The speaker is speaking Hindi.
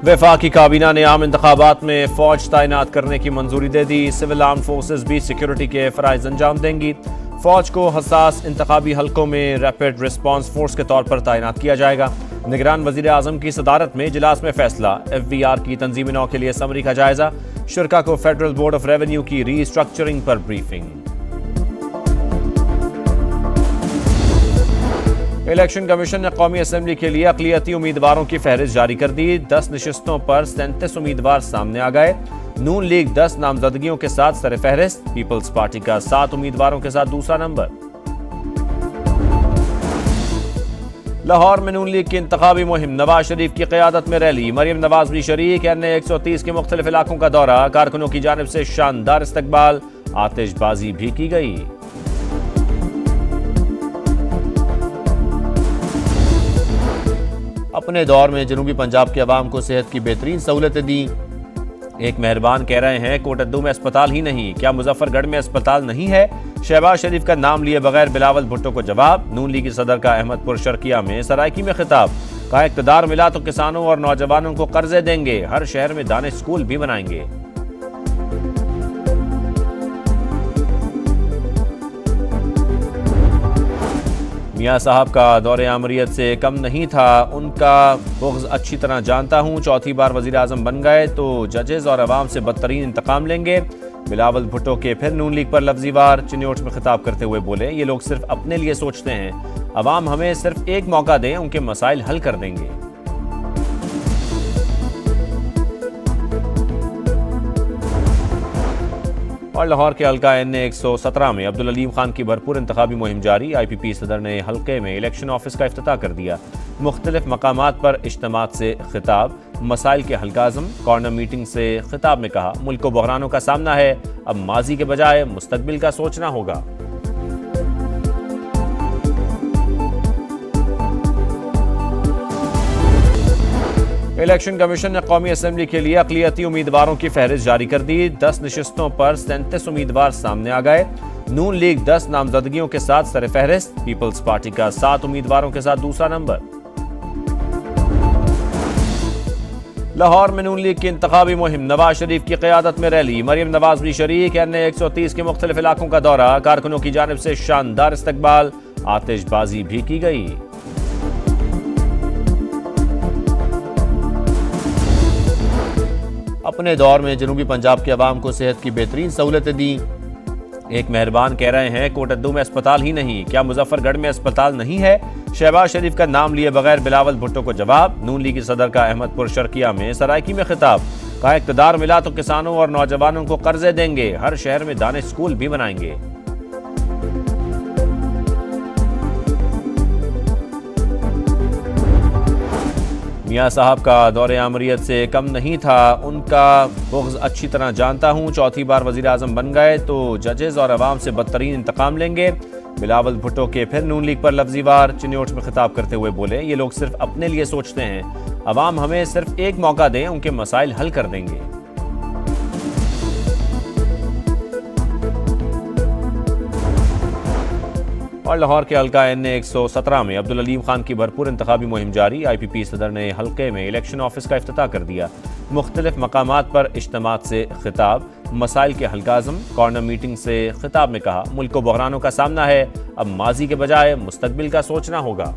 वफाकी काबीना ने आम इंतखाबात में फौज तैनात करने की मंजूरी दे दी। सिविल आर्म फोर्सेज भी सिक्योरिटी के फराइज अंजाम देंगी। फौज को हसास इंतखाबी हलकों में रैपिड रिस्पांस फोर्स के तौर पर तैनात किया जाएगा। निगरान वजीर आजम की सदारत में इजलास में फैसला। FVR की तंजीमी नौ के लिए समरी का जायजा। शुरा को फेडरल बोर्ड ऑफ रेवेन्यू की रीस्ट्रक्चरिंग पर ब्रीफिंग। इलेक्शन कमीशन ने कौमी असेंबली के लिए अक़लियती उम्मीदवारों की फहरिस्त जारी कर दी। 10 नशिस्तों पर 37 उम्मीदवार सामने आ गए। नून लीग 10 नामजदगियों के साथ सर फहरिस्त। पीपल्स पार्टी का 7 उम्मीदवारों के साथ दूसरा नंबर। लाहौर में नून लीग की इंतखाबी मुहिम। नवाज शरीफ की क़यादत में रैली। मरियम नवाज भी शरीक। NA 130 के मुख्तलिफ इलाकों का दौरा। कारकुनों की जानिब से शानदार इस्तकबाल। आतिशबाजी भी की गई। अपने दौर में जनूबी पंजाब के अवाम को सेहत की बेहतरीन सहूलतें दी। एक मेहरबान कह रहे हैं कोटद्दू में अस्पताल ही नहीं, क्या मुजफ्फरगढ़ में अस्पताल नहीं है? शहबाज शरीफ का नाम लिए बगैर बिलावल भुट्टो को जवाब। नून लीग सदर का अहमदपुर शर्किया में सरायकी में खिताब। कहा इक़्तिदार मिला तो किसानों और नौजवानों को कर्जे देंगे। हर शहर में दानिश स्कूल भी बनाएंगे। मियाँ साहब का दौरे आमरीत से कम नहीं था। उनका बुग़्ज़ अच्छी तरह जानता हूँ। चौथी बार वज़ीर आज़म बन गए तो जजेस और अवाम से बदतरीन इंतकाम लेंगे। बिलावल भुट्टो के फिर नून लीग पर लफ्ज़ी वार। चिन्योट में खिताब करते हुए बोले ये लोग सिर्फ अपने लिए सोचते हैं। अवाम हमें सिर्फ एक मौका दें, उनके मसाइल हल कर देंगे। और लाहौर के हल्का NA 117 में अब्दुल अलीम खान की भरपूर इंतखाबी मुहिम जारी। IPP सदर ने हल्के में इलेक्शन ऑफिस का इफ्तिताह कर दिया। मुख्तलिफ मकामात पर इज्तिमात से खिताब। मसाइल के हल्काज़म कॉर्नर मीटिंग से खिताब में कहा मुल्क को बहरानों का सामना है, अब माजी के बजाय मुस्तकबिल का सोचना होगा। इलेक्शन कमीशन ने कौमी असेंबली के लिए अक़लियती उम्मीदवारों की फहरिस्त जारी कर दी। 10 नशिस्तों पर 37 उम्मीदवार सामने आ गए। नून लीग 10 नामजदगियों के साथ सर फहरिस्त। पीपल्स पार्टी का 7 उम्मीदवारों के साथ दूसरा नंबर। लाहौर में नून लीग की इंतखाबी मुहिम। नवाज शरीफ की क़यादत में रैली। मरियम नवाज भी शरीक। NA 130 के मुख्तलिफ इलाकों का दौरा। कारकुनों की जानिब से शानदार इस्तकबाल। आतिशबाजी भी की गई। अपने दौर में जनूबी पंजाब के अवाम को सेहत की बेहतरीन सहूलतें दी। एक मेहरबान कह रहे हैं कोटद्दू में अस्पताल ही नहीं, क्या मुजफ्फरगढ़ में अस्पताल नहीं है? शहबाज शरीफ का नाम लिए बगैर बिलावल भुट्टो को जवाब। नून लीग सदर का अहमदपुर शर्किया में सरायकी में खिताब। कहा इक़्तिदार मिला तो किसानों और नौजवानों को कर्जे देंगे। हर शहर में दानिश स्कूल भी बनाएंगे। मियाँ साहब का दौरे आमरीत से कम नहीं था। उनका बुग़्ज़ अच्छी तरह जानता हूँ। चौथी बार वज़ीर आज़म बन गए तो जजेस और अवाम से बदतरीन इंतकाम लेंगे। बिलावल भुट्टो के फिर नून लीग पर लफ्ज़ी वार। चिन्योट में खिताब करते हुए बोले ये लोग सिर्फ अपने लिए सोचते हैं। अवाम हमें सिर्फ एक मौका दें, उनके मसाइल हल कर देंगे। और लाहौर के हल्का NA 117 में अब्दुल अलीम खान की भरपूर इंतखाबी मुहिम जारी। IPP सदर ने हल्के में इलेक्शन ऑफिस का इफ्तिताह कर दिया। मुख्तलिफ मकामात पर इज्तिमात से खिताब। मसाइल के हल्काज़म कॉर्नर मीटिंग से खिताब में कहा मुल्क को बहरानों का सामना है, अब माजी के बजाय मुस्तकबिल का सोचना होगा।